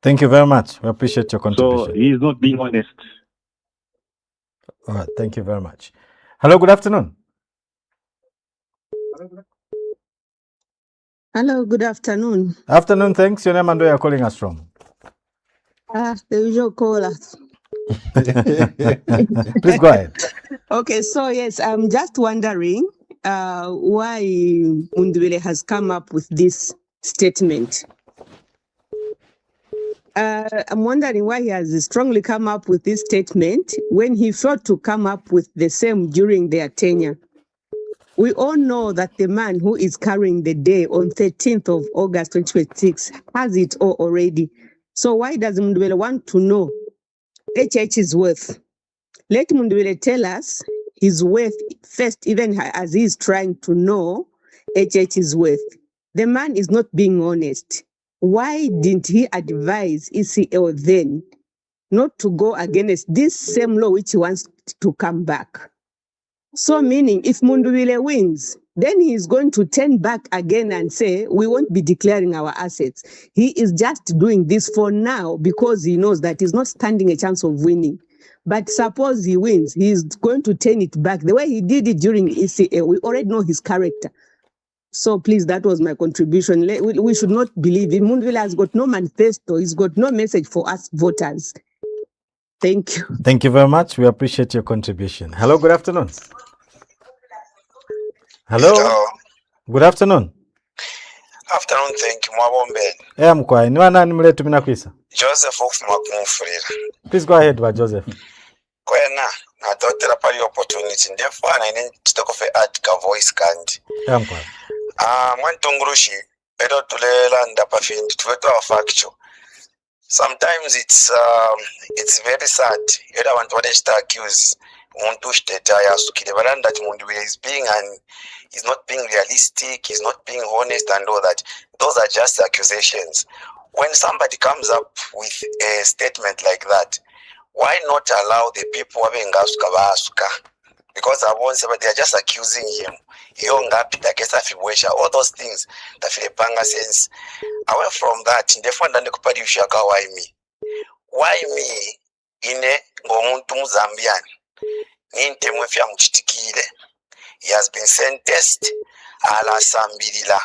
Thank you very much. We appreciate your contribution. So he is not being honest. All right. Thank you very much. Hello, good afternoon. Hello, good afternoon. Afternoon, thanks. Your name and where you're calling us from? The usual caller. Please go ahead. Okay, so yes, I'm just wondering why Mundubile has come up with this statement. I'm wondering why he has strongly come up with this statement when he failed to come up with the same during their tenure. We all know that the man who is carrying the day on 13th of August 2026 has it all already. So why does Mundubile want to know HH's worth? Let Mundubile tell us his worth first, even as he's trying to know HH's worth. The man is not being honest. Why didn't he advise ECL then not to go against this same law which he wants to come back. So meaning if Mundubile wins, then he is going to turn back again and say, we won't be declaring our assets. He is just doing this for now because he knows that he's not standing a chance of winning. But suppose he wins, he's going to turn it back. The way he did it during ECA, we already know his character. So please, that was my contribution. We should not believe him. Mundubile has got no manifesto. He's got no message for us voters. Thank you. Thank you very much. We appreciate your contribution. Hello, good afternoon. Hello. Good afternoon. Afternoon, thank you. Mwabombe. Mkwai, niwa nani mletu minakwisa? Joseph of Makumfurira. Please go ahead, Joseph. Kwena, na dotera pali opportunity. Therefore, I need to talk of a article voice kandi. Mkwai. Mwantungurushi, edo tulela ndapafindi, tuwetu our factual. Sometimes it's very sad. Eda want to accuse Muntu Shteta Yasukile Baranda Mundubile is being he's not being realistic, he's not being honest and all that. Those are just accusations. When somebody comes up with a statement like that, why not allow the people having Asuka? Because they are just accusing him. All those things that Filipanga says. Away from that, why me ine ngomuntu Zambian? He has been sentenced ala sambilila.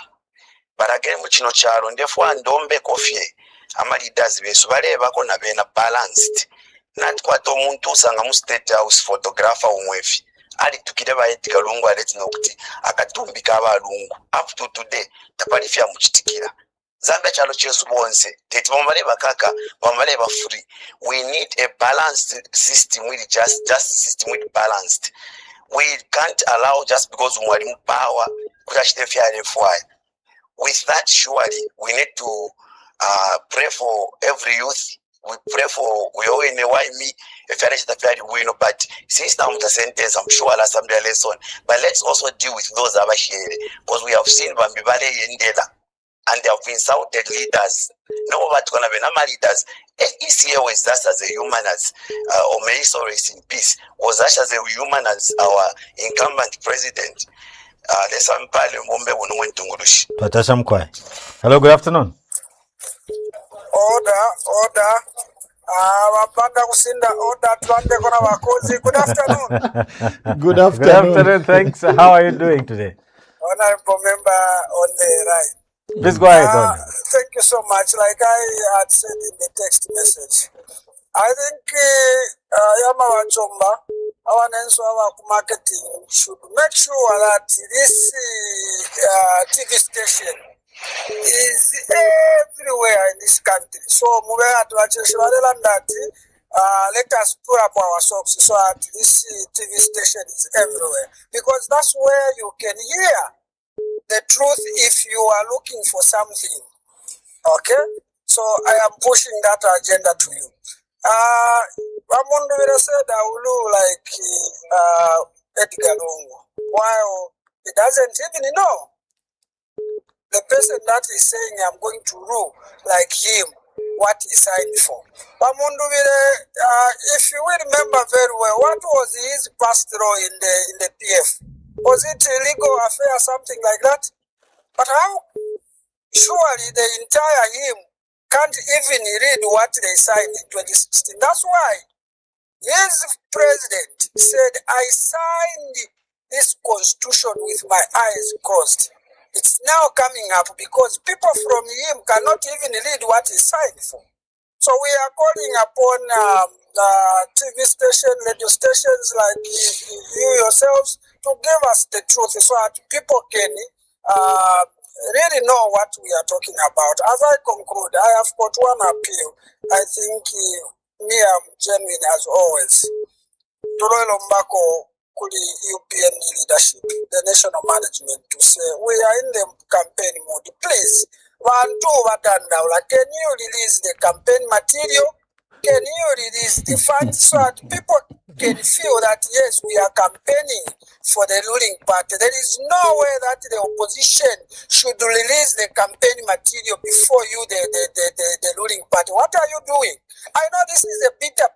But again, muchino charo ndefwa ndombe kofie ama leaders besu baleba ko na bena balanced. Not kwato omuntu usanga mu state house photographer umwefi. Ali tukire bayetika lungu aleti nokuti akatumbika abalungu. Up to today tapali fya muchitikira. Zambia chalo chesu bonse. Teti mamaleba kaka, mamaleba free. We need a balanced system with just system with balanced. We can't allow just because we are in power kutashite fya refwai. With that, surely we need to pray for every youth. We pray for we all in a why me if I reach the very win. But since now the sentence, I'm sure I'll some lesson. But let's also deal with those Abashiri because we have seen Bambibale Yendela and they have insulted leaders. No, but gonna be normal leaders. ECA was just as a human as or may so rest in peace was just as a human as our incumbent president. Hello, good afternoon. Order. Wapanda kusinda order tuande kona wakozi. Good afternoon. Good afternoon. Thanks. How are you doing today? Honorable member on the right. Please go ahead. Thank you so much. Like I had said in the text message, I think Yama wa Chomba, our Nenso, our marketing should make sure that this TV station is everywhere in this country. So let us put up our socks so that this TV station is everywhere. Because that's where you can hear the truth if you are looking for something. Okay? So I am pushing that agenda to you. Mundubile said I will look like Edgar Lungu. While he doesn't even know the person that is saying I'm going to rule like him, what he signed for. Mundubile, if you will remember very well, what was his past role in the PF? Was it illegal affair, something like that? But how? Surely the entire him can't even read what they signed in 2016. That's why his president said, I signed this constitution with my eyes closed. It's now coming up because people from him cannot even read what he signed for. So we are calling upon TV station, radio stations like you yourselves to give us the truth so that people can really know what we are talking about. As I conclude, I have got one appeal. I think me, I'm genuine as always. Tuloelo Mbako Kuli UPN leadership, the national management, to say we are in the campaign mode. Please, can you release the campaign material? Can you release the funds so that people can feel that yes, we are campaigning for the ruling party. There is no way that the opposition should release the campaign material before you, the ruling party. What are you doing? I know this is a bitter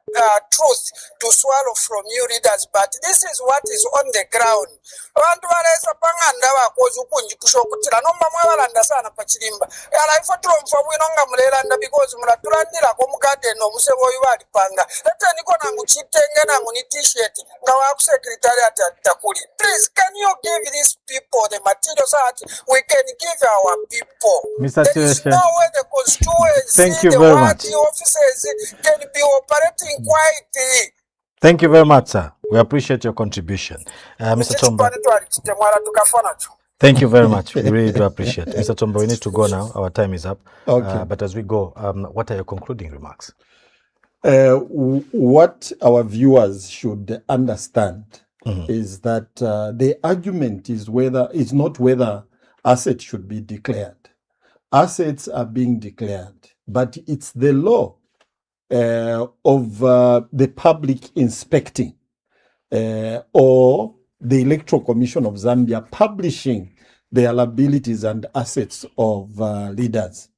truth to swallow from you readers, but this is what is on the ground. Abantu balaisa panganda bakozi ukunjikusha okutira nomba mwabalanda sana pachirimba yala ifo tulomfa bwinonga mulelanda because mulatulandira ko mukate no musebo yibali panga leta niko nangu chitenge nangu ni t-shirt nga wa secretariat takuli. Please, can you give these people the material so that we can give our people? Mr. There is no way the constituency, thank you the very ward much. officers can be operating quietly. Thank you very much, sir. We appreciate your contribution. Mr. Chomba. Thank you very much. We really do appreciate it. Mr. Chomba, we need to go now. Our time is up. Okay. But as we go, what are your concluding remarks? What our viewers should understand is that the argument is not whether assets should be declared. Assets are being declared, but it's the law of the public inspecting or the Electoral Commission of Zambia publishing the liabilities and assets of leaders.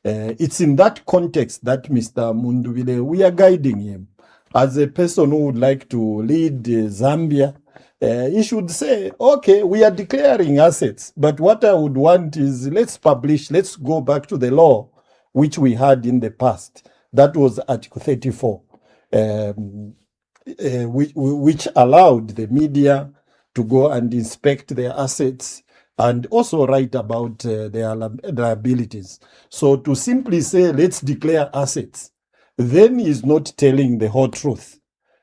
It's in that context that Mr. Mundubile, we are guiding him. As a person who would like to lead Zambia, he should say, okay, we are declaring assets, but what I would want is let's go back to the law which we had in the past. That was Article 34, which allowed the media to go and inspect their assets and also write about their liabilities. So to simply say, let's declare assets, then is not telling the whole truth.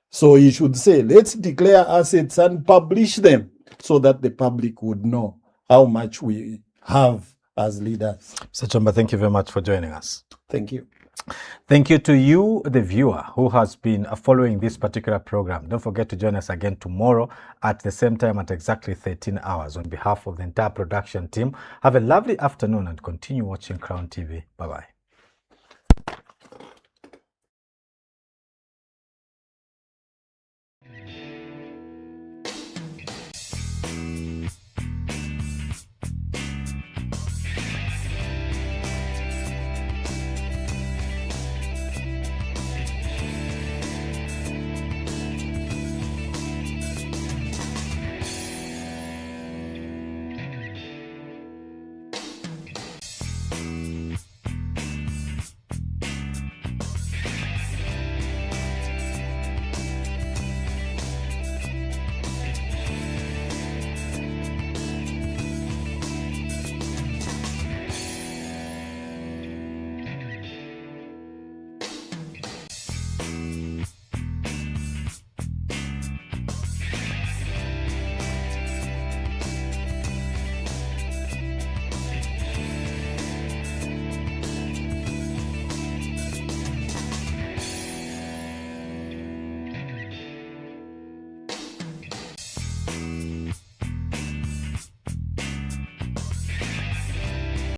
So he should say, let's declare assets and publish them so that the public would know how much we have as leaders. Mr. Chomba, thank you very much for joining us. Thank you. Thank you to you, the viewer, who has been following this particular program. Don't forget to join us again tomorrow at the same time at exactly 13 hours. On behalf of the entire production team, have a lovely afternoon and continue watching Crown TV. Bye-bye.